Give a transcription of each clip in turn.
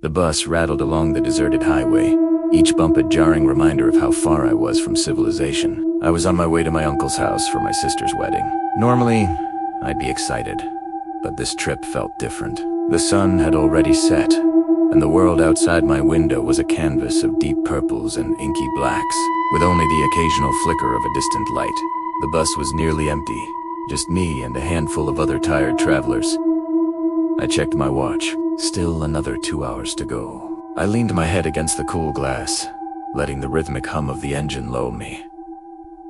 The bus rattled along the deserted highway, each bump a jarring reminder of how far I was from civilization. I was on my way to my uncle's house for my sister's wedding. Normally, I'd be excited, but this trip felt different. The sun had already set, and the world outside my window was a canvas of deep purples and inky blacks, with only the occasional flicker of a distant light. The bus was nearly empty, just me and a handful of other tired travelers. I checked my watch. Still another 2 hours to go. I leaned my head against the cool glass, letting the rhythmic hum of the engine lull me.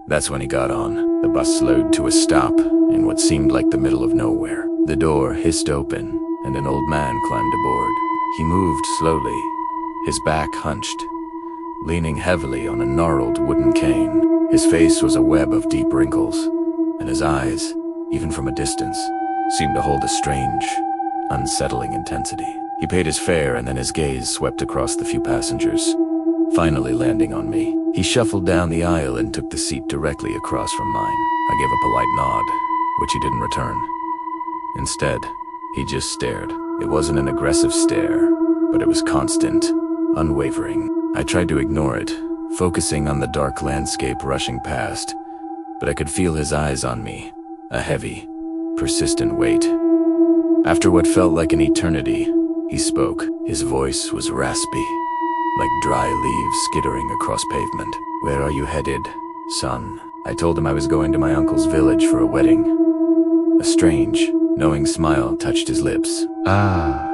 That's when he got on. The bus slowed to a stop in what seemed like the middle of nowhere. The door hissed open, and an old man climbed aboard. He moved slowly, his back hunched, leaning heavily on a gnarled wooden cane. His face was a web of deep wrinkles, and his eyes, even from a distance, seemed to hold a strange, unsettling intensity. He paid his fare, and then his gaze swept across the few passengers, finally landing on me. He shuffled down the aisle and took the seat directly across from mine. I gave a polite nod, which he didn't return. Instead, he just stared. It wasn't an aggressive stare, but it was constant, unwavering. I tried to ignore it, focusing on the dark landscape rushing past, but I could feel his eyes on me, a heavy, persistent weight. After what felt like an eternity, he spoke. His voice was raspy, like dry leaves skittering across pavement. "Where are you headed, son?" I told him I was going to my uncle's village for a wedding. A strange, knowing smile touched his lips. "Ah,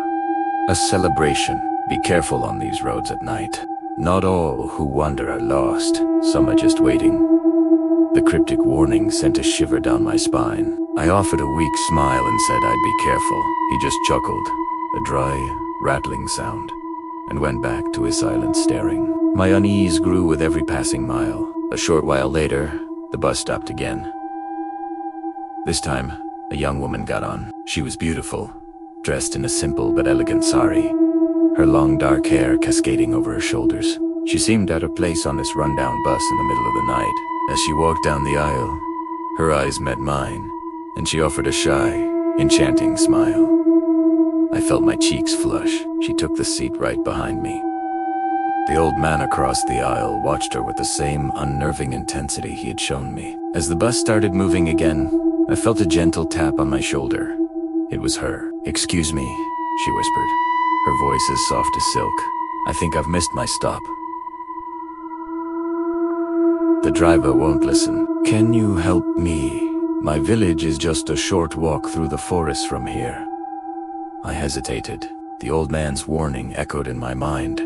a celebration. Be careful on these roads at night. Not all who wander are lost. Some are just waiting." The cryptic warning sent a shiver down my spine. I offered a weak smile and said I'd be careful. He just chuckled, a dry, rattling sound, and went back to his silent staring. My unease grew with every passing mile. A short while later, the bus stopped again. This time, a young woman got on. She was beautiful, dressed in a simple but elegant sari, her long dark hair cascading over her shoulders. She seemed out of place on this rundown bus in the middle of the night. As she walked down the aisle, her eyes met mine, and she offered a shy, enchanting smile. I felt my cheeks flush. She took the seat right behind me. The old man across the aisle watched her with the same unnerving intensity he had shown me. As the bus started moving again, I felt a gentle tap on my shoulder. It was her. "Excuse me," she whispered, her voice as soft as silk. "I think I've missed my stop." The driver won't listen. "Can you help me? My village is just a short walk through the forest from here." I hesitated. The old man's warning echoed in my mind.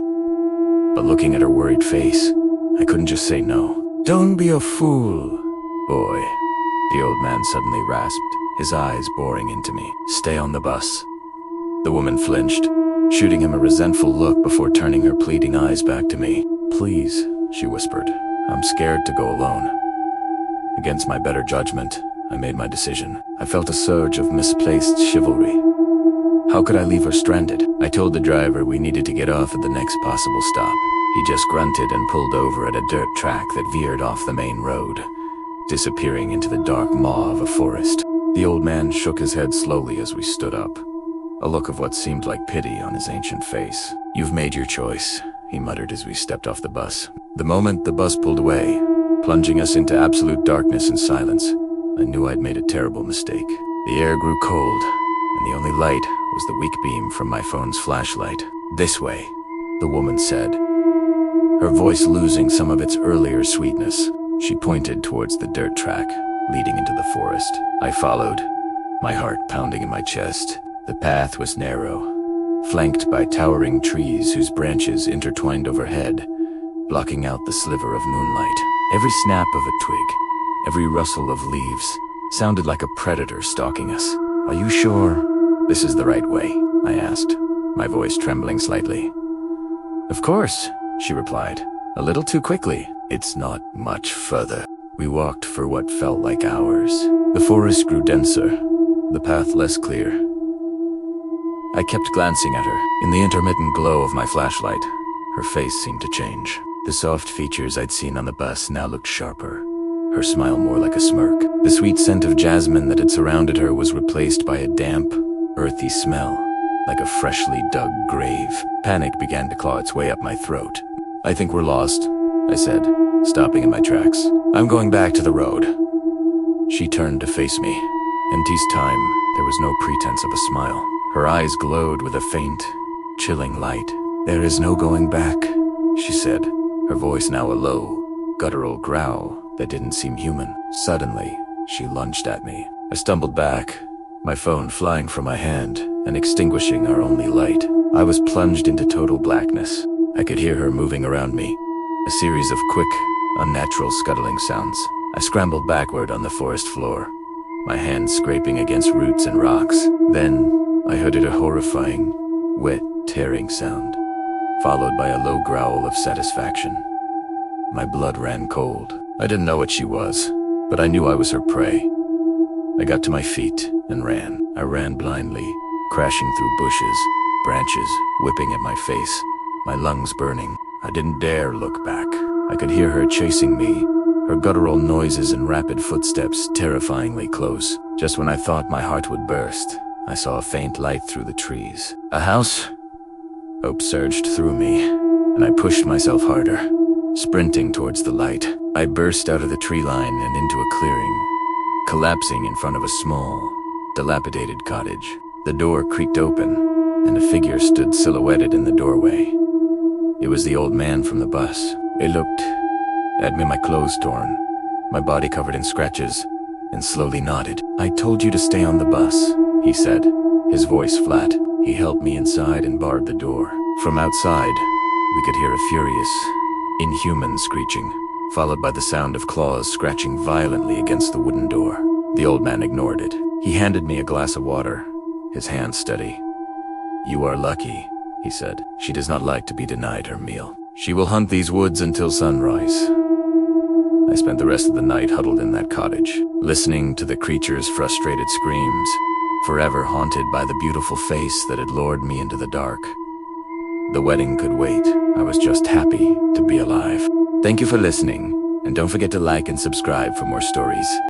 But looking at her worried face, I couldn't just say no. "Don't be a fool, boy," the old man suddenly rasped, his eyes boring into me. "Stay on the bus." The woman flinched, shooting him a resentful look before turning her pleading eyes back to me. "Please," she whispered. "I'm scared to go alone." Against my better judgment, I made my decision. I felt a surge of misplaced chivalry. How could I leave her stranded? I told the driver we needed to get off at the next possible stop. He just grunted and pulled over at a dirt track that veered off the main road, disappearing into the dark maw of a forest. The old man shook his head slowly as we stood up, a look of what seemed like pity on his ancient face. "You've made your choice," he muttered as we stepped off the bus. The moment the bus pulled away, plunging us into absolute darkness and silence, I knew I'd made a terrible mistake. The air grew cold, and the only light was the weak beam from my phone's flashlight. "This way," the woman said, her voice losing some of its earlier sweetness. She pointed towards the dirt track, leading into the forest. I followed, my heart pounding in my chest. The path was narrow, flanked by towering trees whose branches intertwined overhead, blocking out the sliver of moonlight. Every snap of a twig, every rustle of leaves, sounded like a predator stalking us. "Are you sure this is the right way?" I asked, my voice trembling slightly. "Of course," she replied, a little too quickly. "It's not much further." We walked for what felt like hours. The forest grew denser, the path less clear. I kept glancing at her. In the intermittent glow of my flashlight, her face seemed to change. The soft features I'd seen on the bus now looked sharper, her smile more like a smirk. The sweet scent of jasmine that had surrounded her was replaced by a damp, earthy smell, like a freshly dug grave. Panic began to claw its way up my throat. "I think we're lost," I said, stopping in my tracks. "I'm going back to the road." She turned to face me. In this time, there was no pretense of a smile. Her eyes glowed with a faint, chilling light. "There is no going back," she said, her voice now a low, guttural growl that didn't seem human. Suddenly, she lunged at me. I stumbled back, my phone flying from my hand and extinguishing our only light. I was plunged into total blackness. I could hear her moving around me, a series of quick, unnatural scuttling sounds. I scrambled backward on the forest floor, my hands scraping against roots and rocks. Then, I heard a horrifying, wet, tearing sound, followed by a low growl of satisfaction. My blood ran cold. I didn't know what she was, but I knew I was her prey. I got to my feet and ran. I ran blindly, crashing through bushes, branches, whipping at my face, my lungs burning. I didn't dare look back. I could hear her chasing me, her guttural noises and rapid footsteps terrifyingly close. Just when I thought my heart would burst, I saw a faint light through the trees. A house? Hope surged through me, and I pushed myself harder, sprinting towards the light. I burst out of the tree line and into a clearing, collapsing in front of a small, dilapidated cottage. The door creaked open, and a figure stood silhouetted in the doorway. It was the old man from the bus. He looked at me, my clothes torn, my body covered in scratches, and slowly nodded. "I told you to stay on the bus," he said, his voice flat. He helped me inside and barred the door. From outside, we could hear a furious, inhuman screeching, followed by the sound of claws scratching violently against the wooden door. The old man ignored it. He handed me a glass of water, his hand steady. "You are lucky," he said. "She does not like to be denied her meal. She will hunt these woods until sunrise." I spent the rest of the night huddled in that cottage, listening to the creature's frustrated screams, forever haunted by the beautiful face that had lured me into the dark. The wedding could wait. I was just happy to be alive. Thank you for listening, and don't forget to like and subscribe for more stories.